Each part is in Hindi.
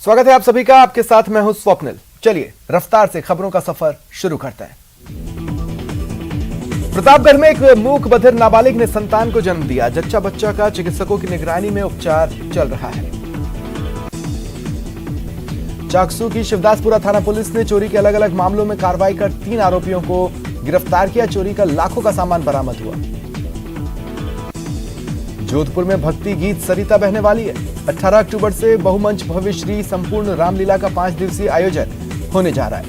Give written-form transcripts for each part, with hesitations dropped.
स्वागत है आप सभी का। आपके साथ मैं हूं स्वप्निल। चलिए रफ्तार से खबरों का सफर शुरू करते हैं। प्रतापगढ़ में एक मूक बधिर नाबालिग ने संतान को जन्म दिया। जच्चा बच्चा का चिकित्सकों की निगरानी में उपचार चल रहा है। चाकसू की शिवदासपुरा थाना पुलिस ने चोरी के अलग अलग मामलों में कार्रवाई कर 3 आरोपियों को गिरफ्तार किया। चोरी का लाखों का सामान बरामद हुआ। जोधपुर में भक्ति गीत सरिता बहने वाली है। 18 अक्टूबर से बहुमंच भव्य श्री संपूर्ण रामलीला का 5 दिवसीय आयोजन होने जा रहा है।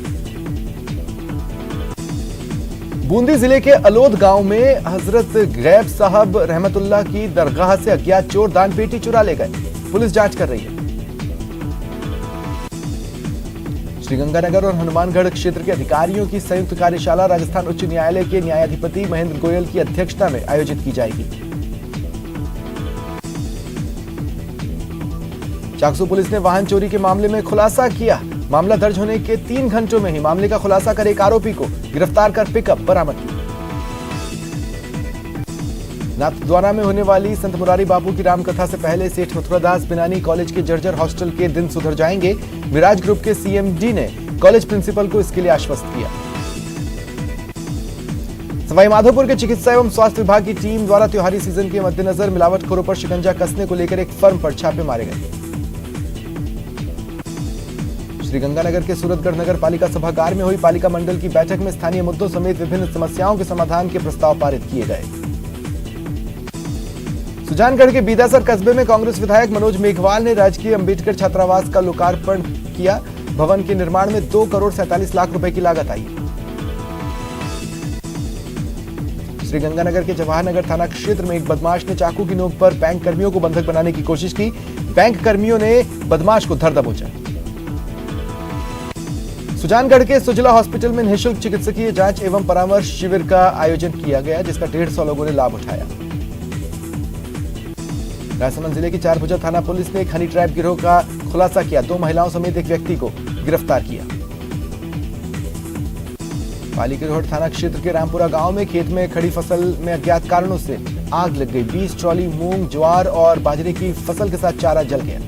बूंदी जिले के अलोद गांव में हजरत गैब साहब रहमतुल्लाह की दरगाह से अज्ञात चोर दान पेटी चुरा ले गए। पुलिस जांच कर रही है। श्रीगंगानगर और हनुमानगढ़ क्षेत्र के अधिकारियों की संयुक्त कार्यशाला राजस्थान उच्च न्यायालय के न्यायाधिपति महेंद्र गोयल की अध्यक्षता में आयोजित की जाएगी। चाकसू पुलिस ने वाहन चोरी के मामले में खुलासा किया। मामला दर्ज होने के 3 घंटों में ही मामले का खुलासा कर एक आरोपी को गिरफ्तार कर पिकअप बरामद की। नाथद्वारा में होने वाली संत मुरारी बापू की रामकथा से पहले सेठ मथुरादास बिनानी कॉलेज के जर्जर हॉस्टल के दिन सुधर जाएंगे। मिराज ग्रुप के सीएमडी ने कॉलेज प्रिंसिपल को इसके लिए आश्वस्त किया। सवाईमाधोपुर के चिकित्सा एवं स्वास्थ्य विभाग की टीम द्वारा त्योहारी सीजन के मद्देनजर मिलावटखोरों पर शिकंजा कसने को लेकर एक फर्म पर छापे मारे गए। श्रीगंगानगर के सूरतगढ़ नगर पालिका सभागार में हुई पालिका मंडल की बैठक में स्थानीय मुद्दों समेत विभिन्न समस्याओं के समाधान के प्रस्ताव पारित किए गए। सुजानगढ़ के बीदासर कस्बे में कांग्रेस विधायक मनोज मेघवाल ने राजकीय अंबेडकर छात्रावास का लोकार्पण किया। भवन के निर्माण में 2 करोड़ 47 लाख रुपए की लागत आई। श्रीगंगानगर के जवाहर नगर थाना क्षेत्र में एक बदमाश ने चाकू की नोक पर बैंक कर्मियों को बंधक बनाने की कोशिश की। बैंक कर्मियों ने बदमाश को धर दबोचा। सुजानगढ़ के सुजला हॉस्पिटल में निःशुल्क चिकित्सकीय जांच एवं परामर्श शिविर का आयोजन किया गया, जिसका 150 लोगों ने लाभ उठाया। राजसमंद जिले की चारभुजा थाना पुलिस ने एक हनी ट्रैप गिरोह का खुलासा किया। 2 महिलाओं समेत एक व्यक्ति को गिरफ्तार किया। पाली के रोहट थाना क्षेत्र के रामपुरा गांव में खेत में खड़ी फसल में अज्ञात कारणों से आग लग गई। 20 ट्रॉली मूंग, ज्वार और बाजरे की फसल के साथ चारा जल गया।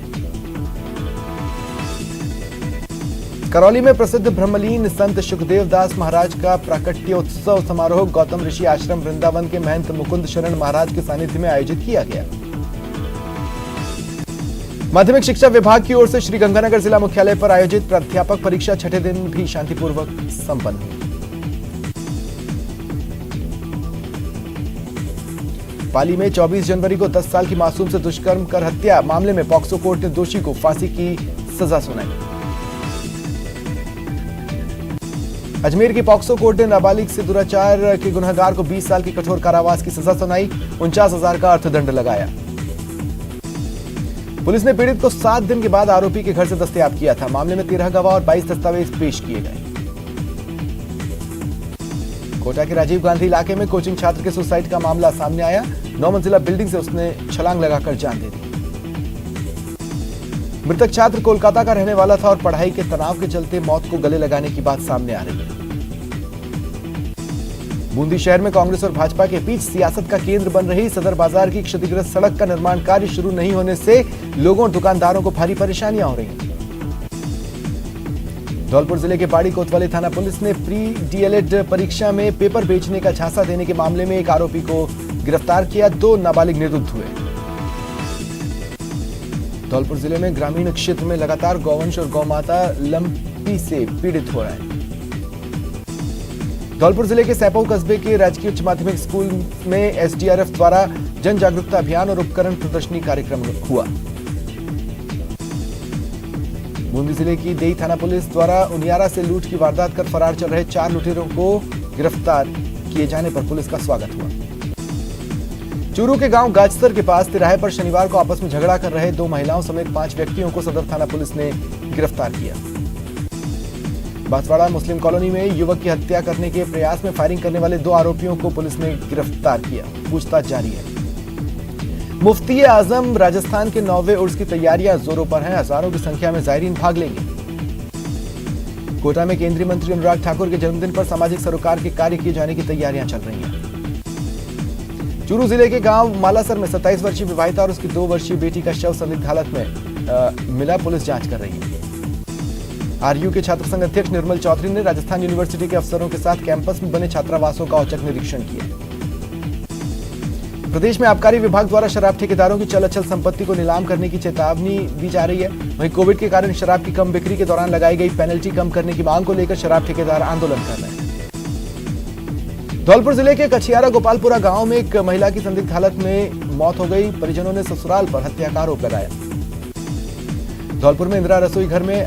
करौली में प्रसिद्ध ब्रह्मलीन संत सुखदेव दास महाराज का प्राकट्योत्सव समारोह गौतम ऋषि आश्रम वृंदावन के महंत मुकुंद शरण महाराज के सानिध्य में आयोजित किया गया। माध्यमिक शिक्षा विभाग की ओर से श्रीगंगानगर जिला मुख्यालय पर आयोजित प्राध्यापक परीक्षा 6ठे दिन भी शांतिपूर्वक संपन्न हुई। पाली में 24 जनवरी को 10 साल की मासूम से दुष्कर्म कर हत्या मामले में पॉक्सो कोर्ट ने दोषी को फांसी की सजा सुनाई। अजमेर की पॉक्सो कोर्ट ने नाबालिग से दुराचार के गुनहगार को 20 साल की कठोर कारावास की सजा सुनाई। 49,000 का अर्थदंड लगाया। पुलिस ने पीड़ित को 7 दिन के बाद आरोपी के घर से दस्तयाब किया था। मामले में 13 गवाह और 22 दस्तावेज पेश किए गए। कोटा के राजीव गांधी इलाके में कोचिंग छात्र के सुसाइड का मामला सामने आया। 9 मंजिला बिल्डिंग से उसने छलांग लगाकर जान दे दी। मृतक छात्र कोलकाता का रहने वाला था और पढ़ाई के तनाव के चलते मौत को गले लगाने की बात सामने आ रही है। बूंदी शहर में कांग्रेस और भाजपा के बीच सियासत का केंद्र बन रही सदर बाजार की क्षतिग्रस्त सड़क का निर्माण कार्य शुरू नहीं होने से लोगों और दुकानदारों को भारी परेशानियां हो रही हैं। धौलपुर जिले के बाड़ी कोतवाली थाना पुलिस ने प्री डीएलएड परीक्षा में पेपर बेचने का झांसा देने के मामले में एक आरोपी को गिरफ्तार किया। 2 नाबालिग निरुद्ध हुए। धौलपुर जिले में ग्रामीण क्षेत्र में लगातार गौवंश और गौमाता लंपी से पीड़ित हो रहा है। धौलपुर जिले के सैपऊ कस्बे के राजकीय उच्च माध्यमिक स्कूल में एसडीआरएफ द्वारा जन जागरूकता अभियान और उपकरण प्रदर्शनी कार्यक्रम हुआ। बूंदी जिले की देई थाना पुलिस द्वारा उनियारा से लूट की वारदात कर फरार चल रहे 4 लुटेरों को गिरफ्तार किए जाने पर पुलिस का स्वागत हुआ। चूरू के गांव गाजसर के पास तिराहे पर शनिवार को आपस में झगड़ा कर रहे 2 महिलाओं समेत 5 व्यक्तियों को सदर थाना पुलिस ने गिरफ्तार किया। बांसवाड़ा मुस्लिम कॉलोनी में युवक की हत्या करने के प्रयास में फायरिंग करने वाले 2 आरोपियों को पुलिस ने गिरफ्तार किया। पूछताछ जारी है। मुफ्ती आजम राजस्थान के 9वें उर्स की तैयारियां जोरों पर हैं। हजारों की संख्या में जायरीन भाग लेंगे। कोटा में केंद्रीय मंत्री अनुराग ठाकुर के जन्मदिन पर सामाजिक सरोकार के कार्य किए जाने की तैयारियां चल रही हैं। चूरू जिले के गांव मालासर में 27 वर्षीय विवाहिता और उसकी 2 वर्षीय बेटी का शव संदिग्ध हालत में मिला, पुलिस जांच कर रही है। आरयू के छात्र संघ अध्यक्ष निर्मल चौधरी ने राजस्थान यूनिवर्सिटी के अफसरों के साथ कैंपस में बने छात्रावासों का औचक निरीक्षण किया। प्रदेश में आबकारी विभाग द्वारा शराब ठेकेदारों की चल अचल संपत्ति को नीलाम करने की चेतावनी दी जा रही है। वहीं कोविड के कारण शराब की कम बिक्री के दौरान लगाई गई पेनल्टी कम करने की मांग को लेकर शराब ठेकेदार आंदोलन कर रहे हैं। धौलपुर जिले के कछियारा गोपालपुरा गांव में एक महिला की संदिग्ध हालत में मौत हो गई। परिजनों ने ससुराल पर हत्या का आरोप लगाया। धौलपुर में इंदिरा रसोई घर में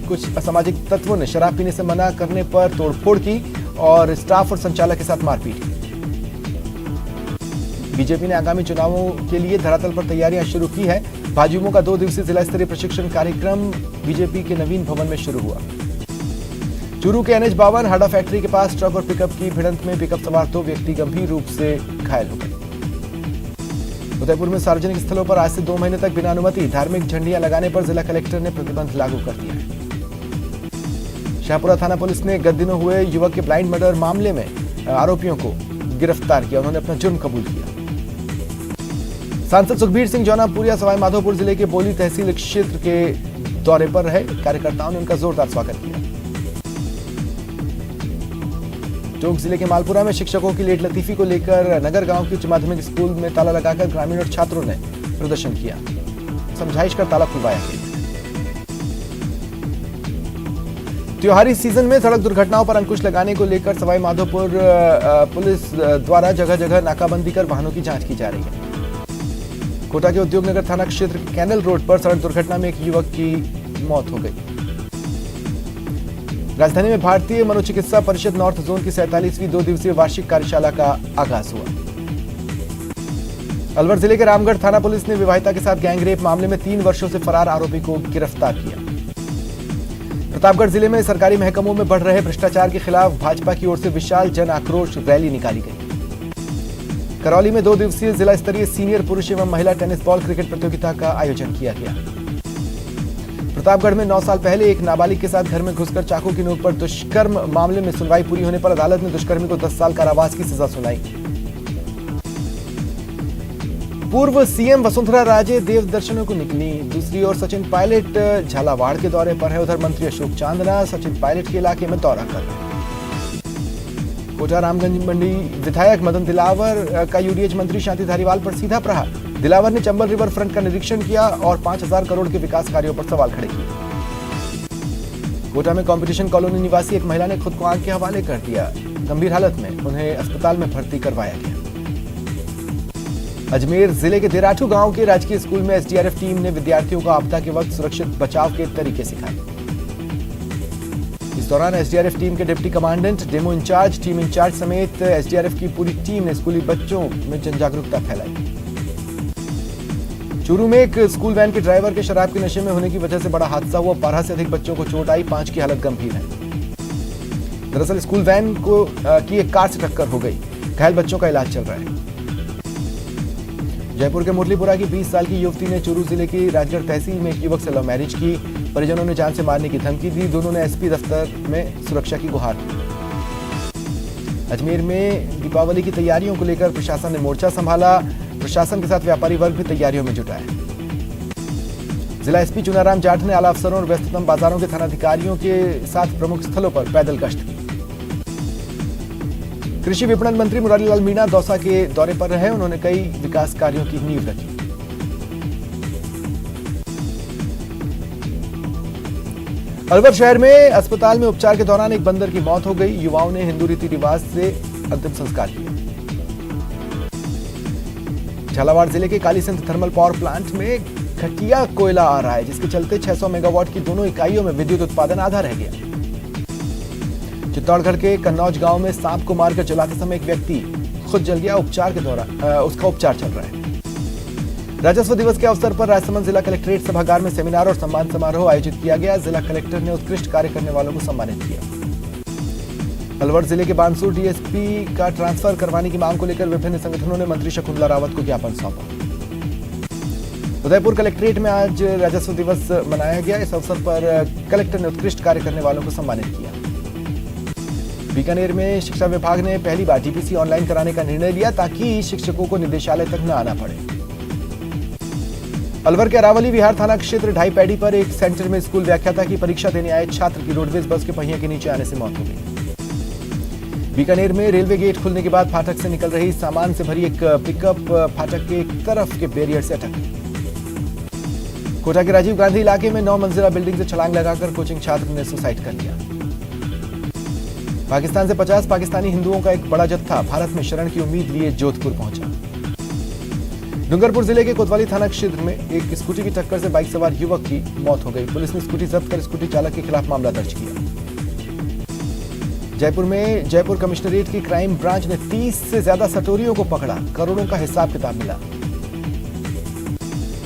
कुछ असामाजिक तत्वों ने शराब पीने से मना करने पर तोड़फोड़ की और स्टाफ और संचालक के साथ मारपीट की। बीजेपी ने आगामी चुनावों के लिए धरातल पर तैयारियां शुरू की है। भाजयुमो का 2 दिवसीय जिला स्तरीय प्रशिक्षण कार्यक्रम बीजेपी के नवीन भवन में शुरू हुआ। चूरू के NH 52 हाडा फैक्ट्री के पास ट्रक और पिकअप की भिड़ंत में पिकअप सवार 2 व्यक्ति गंभीर रूप से घायल हो गए। उदयपुर में सार्वजनिक स्थलों पर आज से 2 महीने तक बिना अनुमति धार्मिक झंडियां लगाने पर जिला कलेक्टर ने प्रतिबंध लागू कर दिया है। शाहपुरा थाना पुलिस ने गत दिनों हुए युवक के ब्लाइंड मर्डर मामले में आरोपियों को गिरफ्तार किया। उन्होंने अपना जुर्म कबूल किया। सांसद सुखबीर सिंह जौनापुरिया सवाई माधोपुर जिले के बोली तहसील क्षेत्र के दौरे पर रहे। कार्यकर्ताओं ने उनका जोरदार स्वागत किया। टोंक जिले के मालपुरा में शिक्षकों की लेट लतीफी को लेकर नगर गांव के उच्च माध्यमिक स्कूल में ताला लगाकर ग्रामीण और छात्रों ने प्रदर्शन किया। समझाइश कर ताला खुलवाया गया। त्योहारी सीजन में सड़क दुर्घटनाओं पर अंकुश लगाने को लेकर सवाई माधोपुर पुलिस द्वारा जगह जगह नाकाबंदी कर वाहनों की जांच की जा रही है। कोटा के उद्योगनगर थाना क्षेत्र के कैनल रोड पर सड़क दुर्घटना में एक युवक की मौत हो गई। राजधानी में भारतीय मनोचिकित्सा परिषद नॉर्थ जोन की 47वीं 2 दिवसीय वार्षिक कार्यशाला का आगाज हुआ। अलवर जिले के रामगढ़ थाना पुलिस ने विवाहिता के साथ गैंगरेप मामले में 3 वर्षों से फरार आरोपी को गिरफ्तार किया। प्रतापगढ़ जिले में सरकारी महकमों में बढ़ रहे भ्रष्टाचार के खिलाफ भाजपा की ओर से विशाल जन आक्रोश रैली निकाली गई। करौली में 2 दिवसीय जिला स्तरीय सीनियर पुरुष एवं महिला टेनिस बॉल क्रिकेट प्रतियोगिता का आयोजन किया गया। प्रतापगढ़ में 9 साल पहले एक नाबालिग के साथ घर में घुसकर चाकू की नोक पर दुष्कर्म मामले में सुनवाई पूरी होने पर अदालत ने दुष्कर्मी को 10 साल कारावास की सजा सुनाई। पूर्व सीएम वसुंधरा राजे देव दर्शनों को निकली। दूसरी ओर सचिन पायलट झालावाड़ के दौरे पर है। उधर मंत्री अशोक चांदना सचिन पायलट के इलाके में दौरा कर रहे हैं। कोटा रामगंज मंडी विधायक मदन दिलावर का यूडीएच मंत्री शांति धारीवाल पर सीधा प्रहार। दिलावर ने चंबल रिवर फ्रंट का निरीक्षण किया और 5000 करोड़ के विकास कार्यों पर सवाल खड़े किए। कोटा में कंपटीशन कॉलोनी निवासी एक महिला ने खुद को आग के हवाले कर दिया। गंभीर हालत में उन्हें अस्पताल में भर्ती करवाया गया। अजमेर जिले के देराठू गांव के राजकीय स्कूल में एसडीआरएफ टीम ने विद्यार्थियों को आपदा के वक्त सुरक्षित बचाव के तरीके सिखाए। इस दौरान एसडीआरएफ टीम के deputy commandant, demo incharge, team incharge समेत एसडीआरएफ की पूरी टीम ने स्कूली बच्चों में जन जागरूकता फैलाई। चूरू में एक स्कूल वैन के ड्राइवर के शराब के नशे में होने की वजह से बड़ा हादसा हुआ। 12 से अधिक बच्चों को चोट आई, 5 की हालत गंभीर है। दरअसल स्कूल वैन की एक कार से टक्कर हो गई। घायल बच्चों का इलाज चल रहा है। जयपुर के मुरलीपुरा की 20 साल की युवती ने चूरू जिले की राजगढ़ तहसील में एक युवक से लव मैरिज की। परिजनों ने जान से मारने की धमकी दी। दोनों ने एसपी दफ्तर में सुरक्षा की गुहार दी। अजमेर में दीपावली की तैयारियों को लेकर प्रशासन ने मोर्चा संभाला। प्रशासन के साथ व्यापारी वर्ग भी तैयारियों में जुटा है। जिला एसपी चुनाराम जाट ने आला अफसरों और व्यस्ततम बाजारों के थानाधिकारियों के साथ प्रमुख स्थलों पर पैदल गश्त की। कृषि विपणन मंत्री मुरारीलाल मीणा दौसा के दौरे पर रहे। उन्होंने कई विकास कार्यों की नींव रखी। अलवर शहर में अस्पताल में उपचार के दौरान एक बंदर की मौत हो गई। युवाओं ने हिंदू रीति रिवाज से अंतिम संस्कार किया। झालावाड़ जिले के कालीसिंध थर्मल पावर प्लांट में घटिया कोयला आ रहा है, जिसके चलते 600 मेगावाट की दोनों इकाइयों में विद्युत उत्पादन आधा रह गया। चित्तौड़गढ़ के कन्नौज गांव में सांप को मारकर जलाते समय एक व्यक्ति खुद जल गया। उपचार के दौरान उसका उपचार चल रहा है। राजस्व दिवस के अवसर पर राजसमंद जिला कलेक्ट्रेट सभागार में सेमिनार और सम्मान समारोह आयोजित किया गया। जिला कलेक्टर ने उत्कृष्ट कार्य करने वालों को सम्मानित किया। अलवर जिले के बानसूर डीएसपी का ट्रांसफर करवाने की मांग को लेकर विभिन्न संगठनों ने मंत्री शकुंतला रावत को ज्ञापन सौंपा। उदयपुर कलेक्ट्रेट में आज राजस्व दिवस मनाया गया। इस अवसर पर कलेक्टर ने उत्कृष्ट कार्य करने वालों को सम्मानित किया। बीकानेर में शिक्षा विभाग ने पहली बार टीपीसी ऑनलाइन कराने का निर्णय लिया, ताकि शिक्षकों को निदेशालय तक न आना पड़े। अलवर के अरावली विहार थाना क्षेत्र ढाई पैड़ी पर एक सेंटर में स्कूल व्याख्याता की परीक्षा देने आए छात्र की रोडवेज बस के पहिए के नीचे आने से मौत हो गई। बीकानेर में रेलवे गेट खुलने के बाद फाटक से निकल रही सामान से भरी एक पिकअप फाटक के एक तरफ के बैरियर से अटक गई। कोटा के राजीव गांधी इलाके में 9 मंजिला बिल्डिंग से छलांग लगाकर कोचिंग छात्र ने सुसाइड कर लिया। पाकिस्तान से 50 पाकिस्तानी हिंदुओं का एक बड़ा जत्था भारत में शरण की उम्मीद लिए जोधपुर पहुंचा। डूंगरपुर जिले के कोतवाली थाना क्षेत्र में एक स्कूटी की टक्कर से बाइक सवार युवक की मौत हो गई। पुलिस ने स्कूटी जब्त कर स्कूटी चालक के खिलाफ मामला दर्ज किया। जयपुर में जयपुर कमिश्नरेट की क्राइम ब्रांच ने 30 से ज्यादा सटोरियों को पकड़ा। करोड़ों का हिसाब किताब मिला।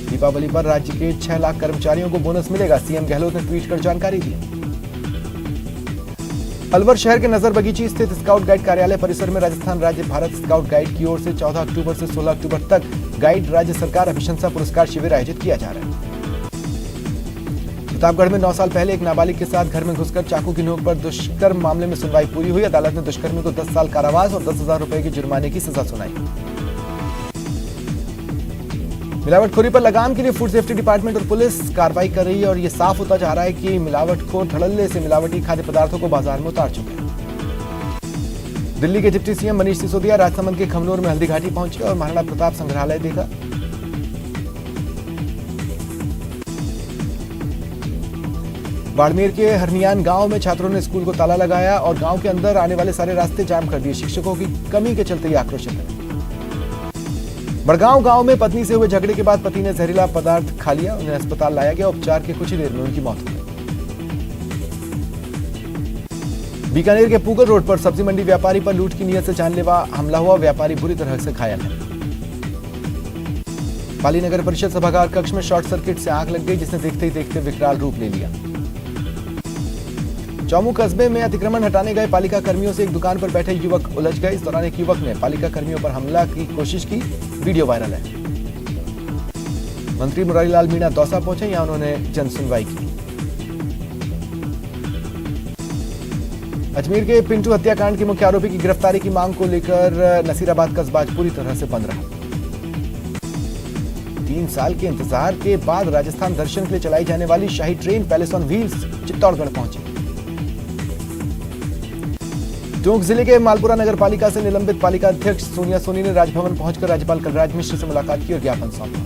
दीपावली पर राज्य के 6 लाख कर्मचारियों को बोनस मिलेगा, सीएम गहलोत ने ट्वीट कर जानकारी दी। अलवर शहर के नजर बगीची स्थित स्काउट गाइड कार्यालय परिसर में राजस्थान राज्य भारत स्काउट गाइड की ओर से 14 अक्टूबर से 16 अक्टूबर तक गाइड राज्य सरकार अभिशंसा पुरस्कार शिविर आयोजित किया जा रहा है। प्रतापगढ़ में 9 साल पहले एक नाबालिग के साथ घर में घुसकर चाकू की नोक पर दुष्कर्म मामले में सुनवाई पूरी हुई। अदालत ने दुष्कर्मी को 10 साल कारावास और 10,000 रुपए की जुर्माने की सजा सुनाई। मिलावटखोरी पर लगाम के लिए फूड सेफ्टी डिपार्टमेंट और पुलिस कार्रवाई कर रही है और यह साफ होता जा रहा है कि मिलावटखोर धड़ल्ले से मिलावटी खाद्य पदार्थों को बाजार में उतार चुके हैं। दिल्ली के डिप्टी सीएम मनीष सिसोदिया राजसमंद के खमनोर में हल्दी घाटी पहुंचे और महाराणा प्रताप संग्रहालय देखा। बाड़मेर के हरनियान गांव में छात्रों ने स्कूल को ताला लगाया और गांव के अंदर आने वाले सारे रास्ते जाम कर दिए। शिक्षकों की कमी के चलते ये आक्रोशित है। बड़गांव गांव में पत्नी से हुए झगड़े के बाद पति ने जहरीला पदार्थ खा लिया। उन्हें अस्पताल लाया गया। उपचार के कुछ ही देर में उनकी मौत हो गई। बीकानेर के पूगल रोड पर सब्जी मंडी व्यापारी पर लूट की नीयत से जानलेवा हमला हुआ। व्यापारी बुरी तरह से घायल है। पाली नगर परिषद सभागार कक्ष में शॉर्ट सर्किट से आग लग गई, जिसने देखते ही देखते विकराल रूप ले लिया। चौमू कस्बे में अतिक्रमण हटाने गए पालिका कर्मियों से एक दुकान पर बैठे युवक उलझ गए। इस दौरान एक युवक ने पालिका कर्मियों पर हमला की कोशिश की। वीडियो वायरल है। मंत्री मुरारीलाल मीणा दौसा पहुंचे। यहां उन्होंने जन सुनवाई की। अजमेर के पिंटू हत्याकांड के मुख्य आरोपी की गिरफ्तारी की मांग को लेकर नसीराबाद कस्बा पूरी तरह से बंद रहा। 3 साल के इंतजार के बाद राजस्थान दर्शन के लिए चलाई जाने वाली शाही train palace on wheels Chittorgarh पहुंची। टोंक जिले के मालपुरा नगर पालिका से निलंबित पालिका अध्यक्ष सोनिया सोनी ने राजभवन पहुंचकर राज्यपाल कलराज मिश्र से मुलाकात की और ज्ञापन सौंपा।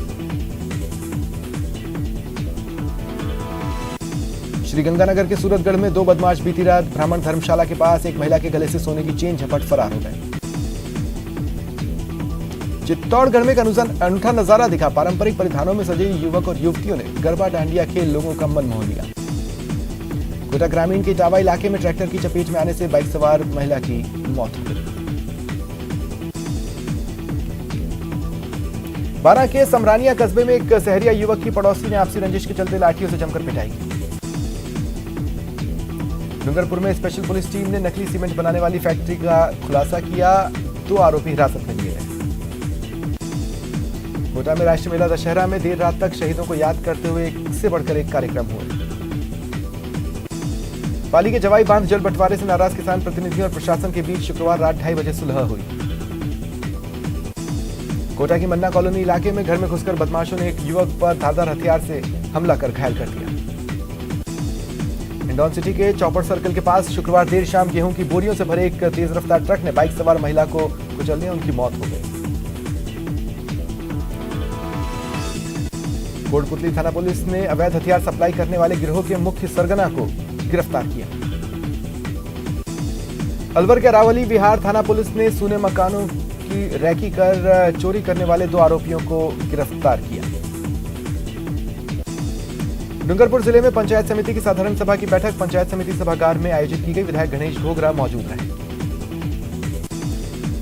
श्रीगंगानगर के सूरतगढ़ में 2 बदमाश बीती रात ब्राह्मण धर्मशाला के पास एक महिला के गले से सोने की चेन झपट फरार हो गए। चित्तौड़गढ़ में एक अनूठा नजारा दिखा। पारंपरिक परिधानों में सजे युवक और युवतियों ने गरबा डांडिया खेल लोगों का मन मोह लिया। कोटा ग्रामीण के इटावा इलाके में ट्रैक्टर की चपेट में आने से बाइक सवार महिला की मौत हो गई। बारां के समरानिया कस्बे में एक सहरिया युवक की पड़ोसी ने आपसी रंजिश के चलते लाठियों से जमकर पिटाई की। डूंगरपुर में स्पेशल पुलिस टीम ने नकली सीमेंट बनाने वाली फैक्ट्री का खुलासा किया। 2 आरोपी हिरासत में लिए गए। कोटा में राष्ट्रीय मेला दशहरा में देर रात तक शहीदों को याद करते हुए एक से बढ़कर एक कार्यक्रम हुए। पाली के जवाई बांध जल बंटवारे से नाराज किसान प्रतिनिधियों और प्रशासन के बीच शुक्रवार रात 2:30 बजे सुलह हुई। कोटा की मन्ना कॉलोनी इलाके में घर में घुसकर बदमाशों ने एक युवक पर धारदार हथियार से हमला कर घायल कर दिया। इंदौर सिटी के चौपड़ सर्कल के पास शुक्रवार देर शाम गेहूं की बोरियों से भरे एक तेज रफ्तार ट्रक ने बाइक सवार महिला को कुचलने उनकी मौत हो गई। कोटपुतली थाना पुलिस ने अवैध हथियार सप्लाई करने वाले गिरोह के मुख्य सरगना को गिरफ्तार किया। अलवर के अरावली विहार थाना पुलिस ने सूने मकानों की रैकी कर चोरी करने वाले 2 आरोपियों को गिरफ्तार किया। डूंगरपुर जिले में पंचायत समिति की साधारण सभा की बैठक पंचायत समिति सभागार में आयोजित की गई। विधायक गणेश घोगरा मौजूद रहे।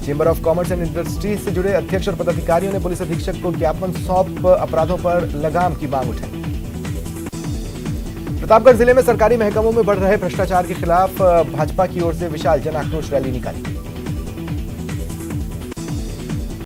Chamber of commerce and industries से जुड़े अध्यक्ष और पदाधिकारियों ने पुलिस अधीक्षक को ज्ञापन सौंप अपराधों पर लगाम की मांग उठाई। प्रतापगढ़ जिले में सरकारी महकमों में बढ़ रहे भ्रष्टाचार के खिलाफ भाजपा की ओर से विशाल जन आक्रोश रैली निकाली।